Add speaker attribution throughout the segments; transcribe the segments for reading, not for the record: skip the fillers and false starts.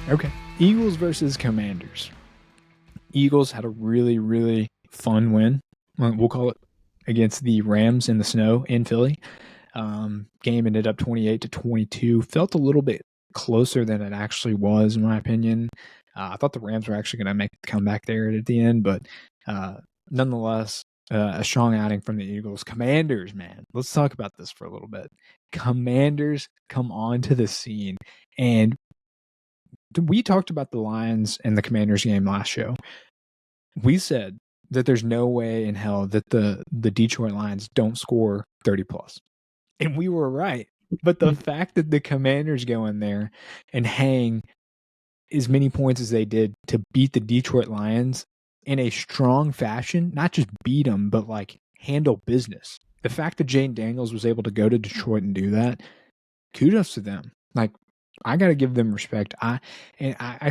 Speaker 1: Okay. Eagles versus Commanders. Eagles had a really, really fun win. We'll call it against the Rams in the snow in Philly. Game ended up 28-22. Felt a little bit closer than it actually was, in my opinion. I thought the Rams were actually going to make the comeback there at the end, but nonetheless, a strong outing from the Eagles. Commanders, man. Let's talk about this for a little bit. Commanders come onto the scene, and we talked about the Lions and the Commanders game last show. We said that there's no way in hell that the Detroit Lions don't score 30 plus. And we were right. But the fact that the Commanders go in there and hang as many points as they did to beat the Detroit Lions in a strong fashion, not just beat them, but like handle business. The fact that Jayden Daniels was able to go to Detroit and do that, kudos to them. Like, I got to give them respect. I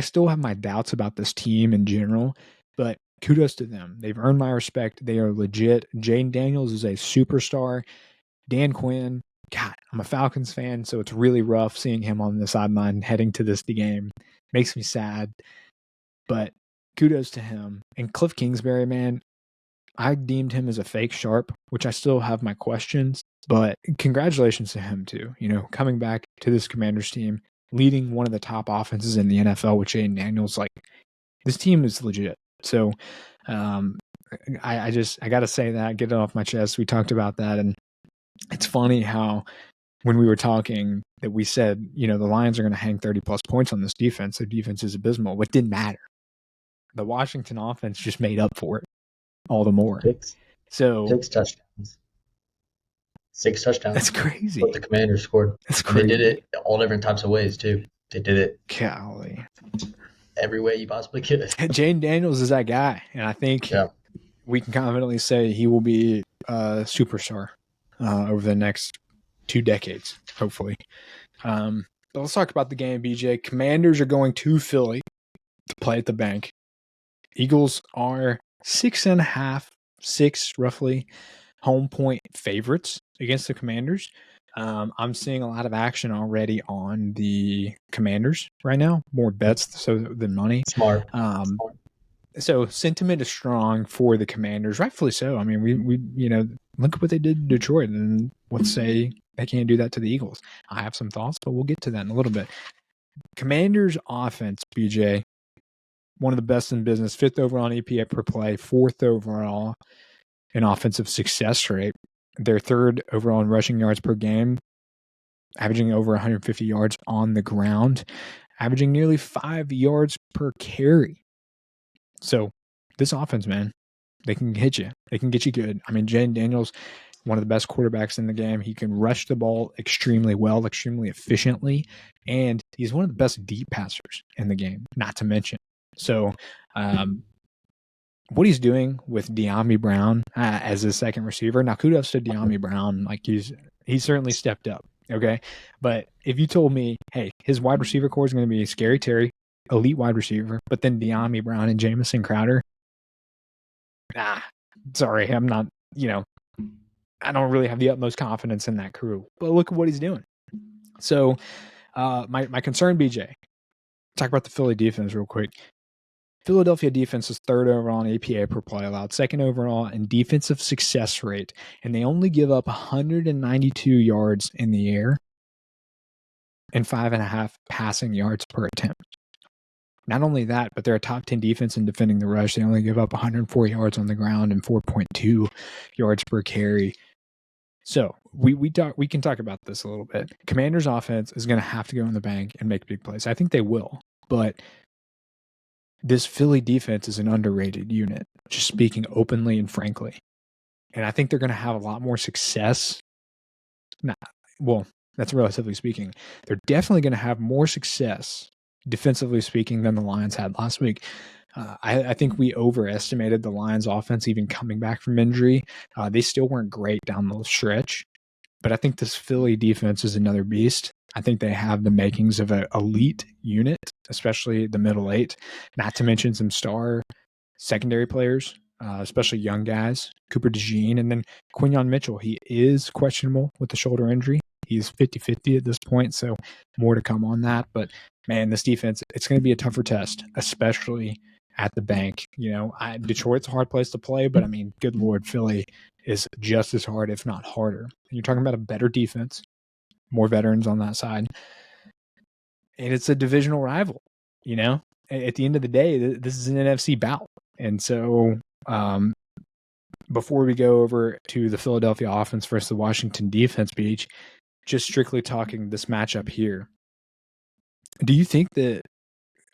Speaker 1: still have my doubts about this team in general, but kudos to them. They've earned my respect. They are legit. Jayden Daniels is a superstar. Dan Quinn, God, I'm a Falcons fan, so it's really rough seeing him on the sideline heading to this game. Makes me sad, but kudos to him. And Cliff Kingsbury, man, I deemed him as a fake sharp, which I still have my questions, but congratulations to him too. You know, coming back to this Commanders team, leading one of the top offenses in the NFL with Jayden Daniels, like, this team is legit. So I got to say that, get it off my chest. We talked about that, and it's funny how when we were talking that we said, you know, the Lions are going to hang 30 plus points on this defense. Their defense is abysmal. What didn't matter? The Washington offense just made up for it all the more.
Speaker 2: Six touchdowns. 6 touchdowns.
Speaker 1: That's crazy.
Speaker 2: What the Commanders scored.
Speaker 1: That's crazy.
Speaker 2: And they did it all different types of ways too. They did it.
Speaker 1: Golly.
Speaker 2: Every way you possibly could.
Speaker 1: Jayden Daniels is that guy, and I think we can confidently say he will be a superstar over the next 2 decades, hopefully. But let's talk about the game, BJ. Commanders are going to Philly to play at the bank. Eagles are 6.5, 6 roughly home point favorites against the Commanders. I'm seeing a lot of action already on the Commanders right now, more bets than money.
Speaker 2: Smart.
Speaker 1: So sentiment is strong for the Commanders, rightfully so. I mean, we you know, look at what they did to Detroit, and let's say they can't do that to the Eagles. I have some thoughts, but we'll get to that in a little bit. Commanders offense, BJ, one of the best in business, 5th overall in EPA per play, 4th overall in offensive success rate. They're 3rd overall in rushing yards per game, averaging over 150 yards on the ground, averaging nearly 5 yards per carry. So this offense, man, they can hit you. They can get you good. I mean, Jayden Daniels, one of the best quarterbacks in the game. He can rush the ball extremely well, extremely efficiently, and he's one of the best deep passers in the game, not to mention. So what he's doing with De'Ami Brown as his second receiver, now kudos to De'Ami Brown. Like, he's certainly stepped up, okay? But if you told me, hey, his wide receiver core is going to be Scary Terry, elite wide receiver, but then De'Ami Brown and Jamison Crowder, sorry, I'm not, I don't really have the utmost confidence in that crew. But look at what he's doing. So my concern, BJ, talk about the Philly defense real quick. Philadelphia defense is 3rd overall in APA per play allowed, 2nd overall in defensive success rate, and they only give up 192 yards in the air and 5.5 passing yards per attempt. Not only that, but they're a top 10 defense in defending the rush. They only give up 104 yards on the ground and 4.2 yards per carry. So we can talk about this a little bit. Commanders offense is going to have to go in the bank and make big plays. I think they will, but this Philly defense is an underrated unit, just speaking openly and frankly. And I think they're going to have a lot more success. That's relatively speaking. They're definitely going to have more success, defensively speaking, than the Lions had last week. I think we overestimated the Lions offense even coming back from injury. They still weren't great down the stretch, but I think this Philly defense is another beast. I think they have the makings of an elite unit, especially the middle 8, not to mention some star secondary players, especially young guys, Cooper DeJean, and then Quinyon Mitchell. He is questionable with the shoulder injury, He's 50-50 at this point, so more to come on that. But, man, this defense, it's going to be a tougher test, especially at the bank. Detroit's a hard place to play, but, I mean, good Lord, Philly is just as hard, if not harder. And you're talking about a better defense, more veterans on that side. And it's a divisional rival, At the end of the day, this is an NFC bout. And so before we go over to the Philadelphia offense versus the Washington defense, Beach, just strictly talking this matchup here, do you think that,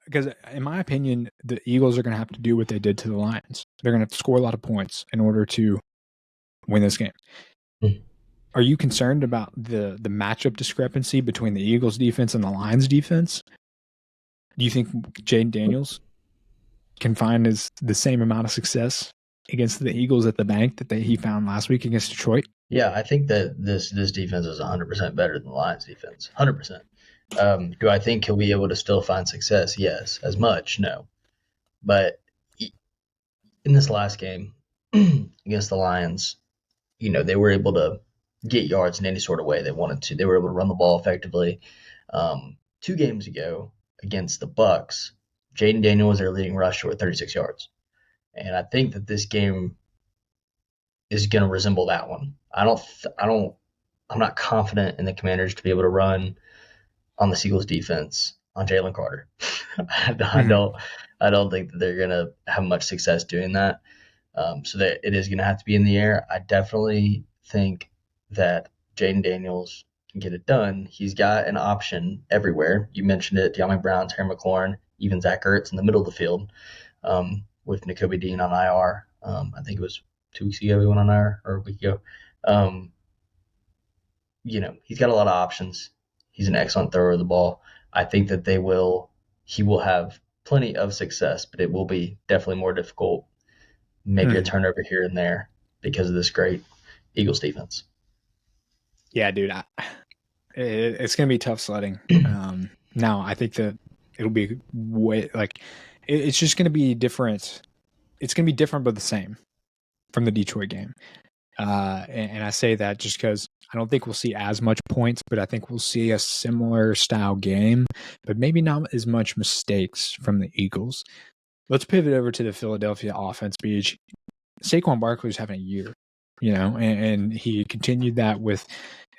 Speaker 1: because in my opinion, the Eagles are going to have to do what they did to the Lions. They're going to have to score a lot of points in order to win this game. Mm-hmm. Are you concerned about the matchup discrepancy between the Eagles defense and the Lions defense? Do you think Jayden Daniels can find the same amount of success against the Eagles at the bank that he found last week against Detroit?
Speaker 2: Yeah, I think that this defense is 100% better than the Lions defense. 100%. Do I think he'll be able to still find success? Yes. As much? No. But in this last game against the Lions, they were able to get yards in any sort of way they wanted to. They were able to run the ball effectively. 2 games ago against the Bucs, Jayden Daniels was their leading rusher with 36 yards. And I think that this game is going to resemble that one. I'm not confident in the Commanders to be able to run on the Eagles defense on Jalen Carter. I don't think that they're going to have much success doing that. So that it is going to have to be in the air. I definitely think that Jayden Daniels can get it done. He's got an option everywhere. You mentioned it, De'Ami Brown, Terry McLaurin, even Zach Ertz in the middle of the field, with Nakobe Dean on IR. I think it was 2 weeks ago he went on IR, or a week ago. He's got a lot of options. He's an excellent thrower of the ball. I think that he will have plenty of success, but it will be definitely more difficult. Maybe a turnover here and there because of this great Eagles defense.
Speaker 1: Yeah, dude, it's going to be tough sledding. Now, I think that it'll be it's just going to be different. It's going to be different, but the same from the Detroit game. And I say that just because I don't think we'll see as much points, but I think we'll see a similar style game, but maybe not as much mistakes from the Eagles. Let's pivot over to the Philadelphia offense, Beach. Saquon Barkley is having a year, and he continued that with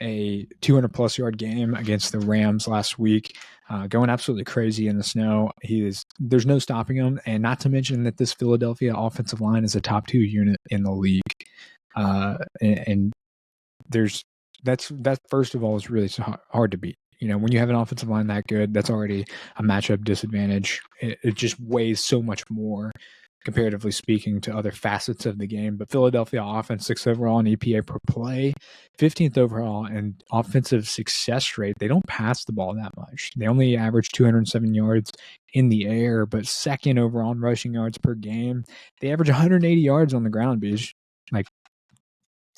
Speaker 1: a 200-plus yard game against the Rams last week, going absolutely crazy in the snow. There's no stopping him, and not to mention that this Philadelphia offensive line is a top 2 unit in the league. And that first of all is really hard to beat. When you have an offensive line that good, that's already a matchup disadvantage. It just weighs so much more, comparatively speaking, to other facets of the game. But Philadelphia offense, 6th overall in EPA per play, 15th overall in offensive success rate. They don't pass the ball that much. They only average 207 yards in the air, but 2nd overall in rushing yards per game. They average 180 yards on the ground, Beach.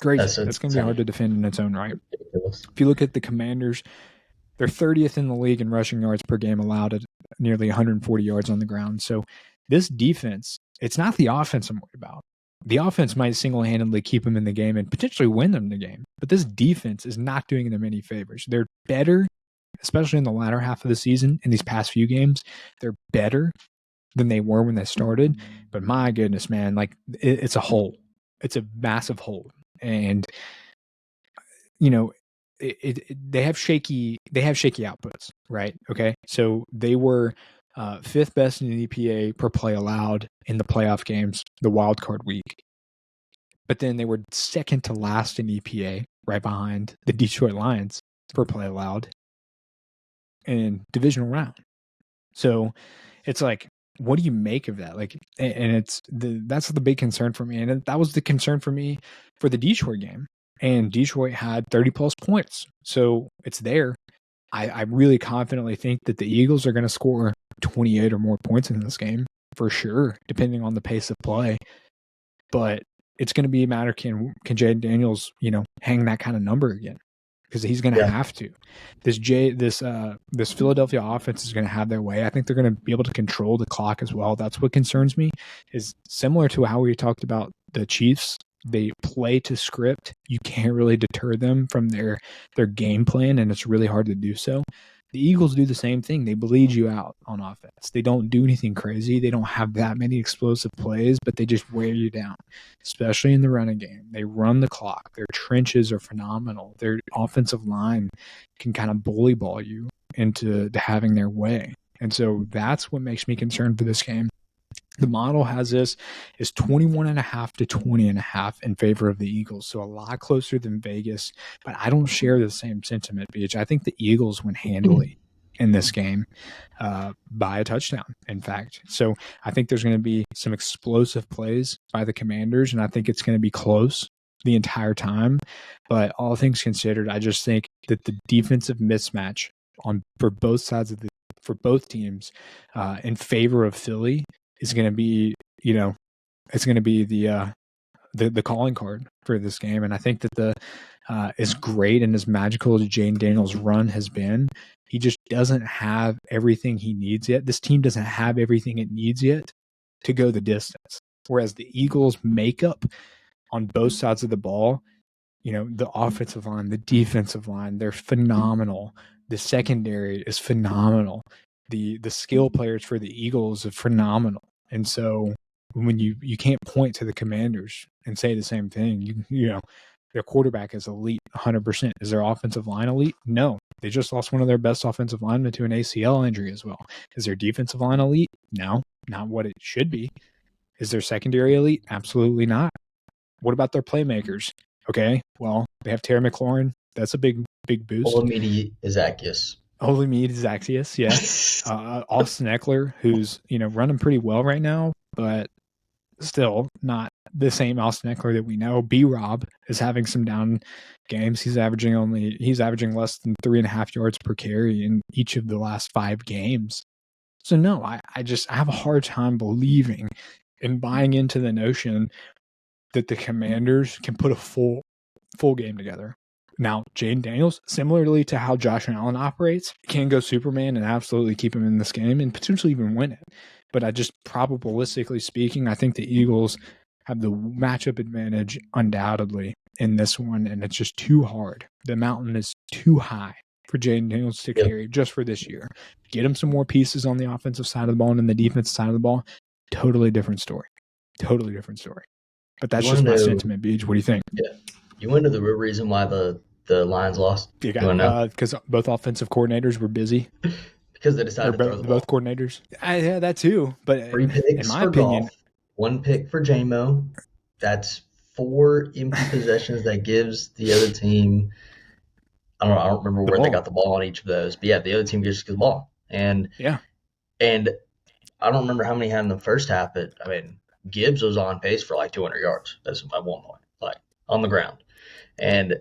Speaker 1: Crazy. That's going to be hard to defend in its own right. Ridiculous. If you look at the Commanders, they're 30th in the league in rushing yards per game allowed at nearly 140 yards on the ground. So this defense, it's not the offense I'm worried about. The offense might single-handedly keep them in the game and potentially win them the game. But this defense is not doing them any favors. They're better, especially in the latter half of the season, in these past few games. They're better than they were when they started. But my goodness, man, it's a hole. It's a massive hole. And, they have shaky outputs, right? Okay. So they were 5th best in the EPA per play allowed in the playoff games, the wild card week. But then they were 2nd to last in EPA, right behind the Detroit Lions per play allowed in divisional round. So it's what do you make of that? And that's the big concern for me. And that was the concern for me for the Detroit game. And Detroit had 30-plus points. So it's there. I really confidently think that the Eagles are going to score 28 or more points in this game, for sure, depending on the pace of play. But it's going to be a matter, can Jayden Daniels, hang that kind of number again? Because he's going to have to. This Philadelphia offense is going to have their way. I think they're going to be able to control the clock as well. That's what concerns me, is similar to how we talked about the Chiefs They play to script. You can't really deter them from their game plan, and it's really hard to do so. The Eagles do the same thing. They bleed you out on offense. They don't do anything crazy. They don't have that many explosive plays, but they just wear you down, especially in the running game. They run the clock. Their trenches are phenomenal. Their offensive line can kind of bully ball you into having their way. And so that's what makes me concerned for this game. The model has this is 21.5 to 20.5 in favor of the Eagles. So a lot closer than Vegas, but I don't share the same sentiment, Beach. I think the Eagles win handily in this game by a touchdown, in fact. So I think there's going to be some explosive plays by the Commanders, and I think it's going to be close the entire time. But all things considered, I just think that the defensive mismatch for both sides for both teams in favor of Philly is going to be, it's going to be the calling card for this game. And I think that as great and as magical as Jayden Daniels' run has been, he just doesn't have everything he needs yet. This team doesn't have everything it needs yet to go the distance. Whereas the Eagles' makeup on both sides of the ball, the offensive line, the defensive line, they're phenomenal. The secondary is phenomenal. The skill players for the Eagles are phenomenal. And so when you can't point to the Commanders and say the same thing, their quarterback is elite 100%. Is their offensive line elite? No. They just lost one of their best offensive linemen to an ACL injury as well. Is their defensive line elite? No, not what it should be. Is their secondary elite? Absolutely not. What about their playmakers? Okay, well, they have Terry McLaurin. That's a big boost.
Speaker 2: Olamide Zacchaeus.
Speaker 1: Yeah. Austin Eckler, who's running pretty well right now, but still not the same Austin Eckler that we know. B-Rob is having some down games. He's averaging less than 3.5 yards per carry in each of the last 5 games. So no, I have a hard time believing and buying into the notion that the Commanders can put a full game together. Now, Jayden Daniels, similarly to how Josh Allen operates, can go Superman and absolutely keep him in this game and potentially even win it. But I just, probabilistically speaking, I think the Eagles have the matchup advantage undoubtedly in this one, and it's just too hard. The mountain is too high for Jayden Daniels to carry just for this year. Get him some more pieces on the offensive side of the ball and then the defensive side of the ball. Totally different story. But that's just my sentiment, Beej. What do you think?
Speaker 2: Yeah. You want to know the real reason why the Lions lost?
Speaker 1: Because both offensive coordinators were busy.
Speaker 2: Because they decided to throw the ball.
Speaker 1: Both coordinators. Yeah, that too. But
Speaker 2: 3 picks in my opinion, Goff, 1 pick for J-Mo. That's 4 empty possessions that gives the other team. I don't remember where they got the ball on each of those. But yeah, the other team just gets the ball. And I don't remember how many had in the first half, but I mean, Gibbs was on pace for like 200 yards. That's at one point, like on the ground. And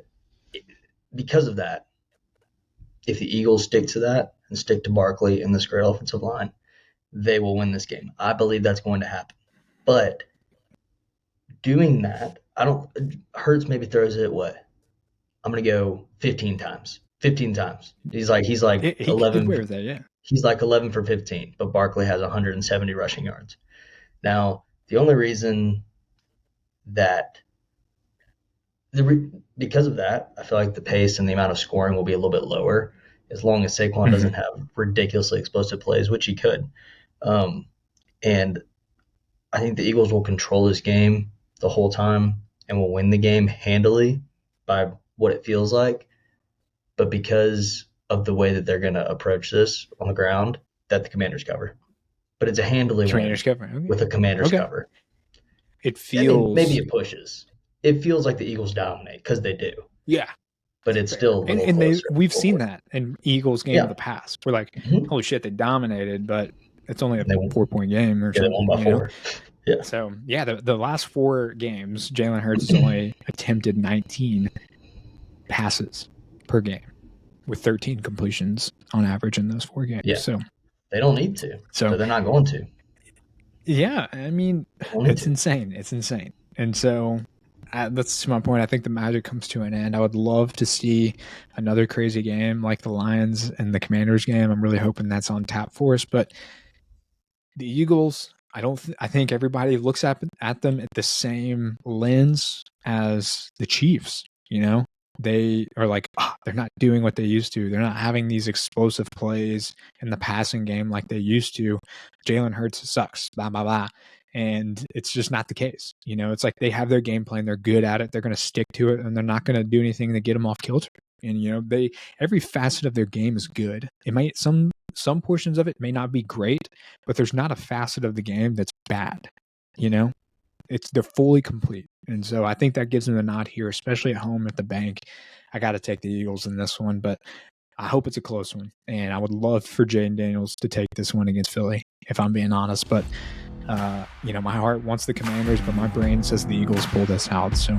Speaker 2: because of that, if the Eagles stick to that and stick to Barkley and this great offensive line, they will win this game. I believe that's going to happen. But doing that, Hurts maybe throws it what? I'm going to go 15 times. 15 times. He's like 11.
Speaker 1: He that, yeah.
Speaker 2: He's like 11 for 15, but Barkley has 170 rushing yards. Now, the only reason that because of that, I feel like the pace and the amount of scoring will be a little bit lower as long as Saquon doesn't have ridiculously explosive plays, which he could. And I think the Eagles will control this game the whole time and will win the game handily by what it feels like. But because of the way that they're going to approach this on the ground, that the Commanders cover. But it's a handily win with a Commanders cover.
Speaker 1: It feels...
Speaker 2: maybe it pushes. It feels like the Eagles dominate because they do.
Speaker 1: Yeah.
Speaker 2: But it's still a little closer.
Speaker 1: We've seen that in Eagles game in the past. We're like, holy shit, they dominated, but it's only a 4-point game or something.
Speaker 2: They won by 4. Yeah.
Speaker 1: So, yeah, the last 4 games, Jalen Hurts has only attempted 19 passes per game with 13 completions on average in those 4 games.
Speaker 2: Yeah.
Speaker 1: So
Speaker 2: they don't need to. So they're not going to.
Speaker 1: Yeah, I mean, it's insane. It's insane. And so that's to my point. I think the magic comes to an end. I would love to see another crazy game like the Lions and the Commanders game. I'm really hoping that's on tap for us. But the Eagles I think everybody looks at them at the same lens as the Chiefs. They are like, they're not doing what they used to. They're not having these explosive plays in the passing game like they used to. Jalen Hurts sucks, blah, blah, blah. And it's just not the case. It's like they have their game plan. They're good at it. They're going to stick to it, and they're not going to do anything to get them off kilter. And, every facet of their game is good. It might, some portions of it may not be great, but there's not a facet of the game that's bad. They're fully complete. And so I think that gives them a nod here, especially at home at the bank. I got to take the Eagles in this one, but I hope it's a close one. And I would love for Jayden Daniels to take this one against Philly, if I'm being honest. But, my heart wants the Commanders, but my brain says the Eagles pull this out. So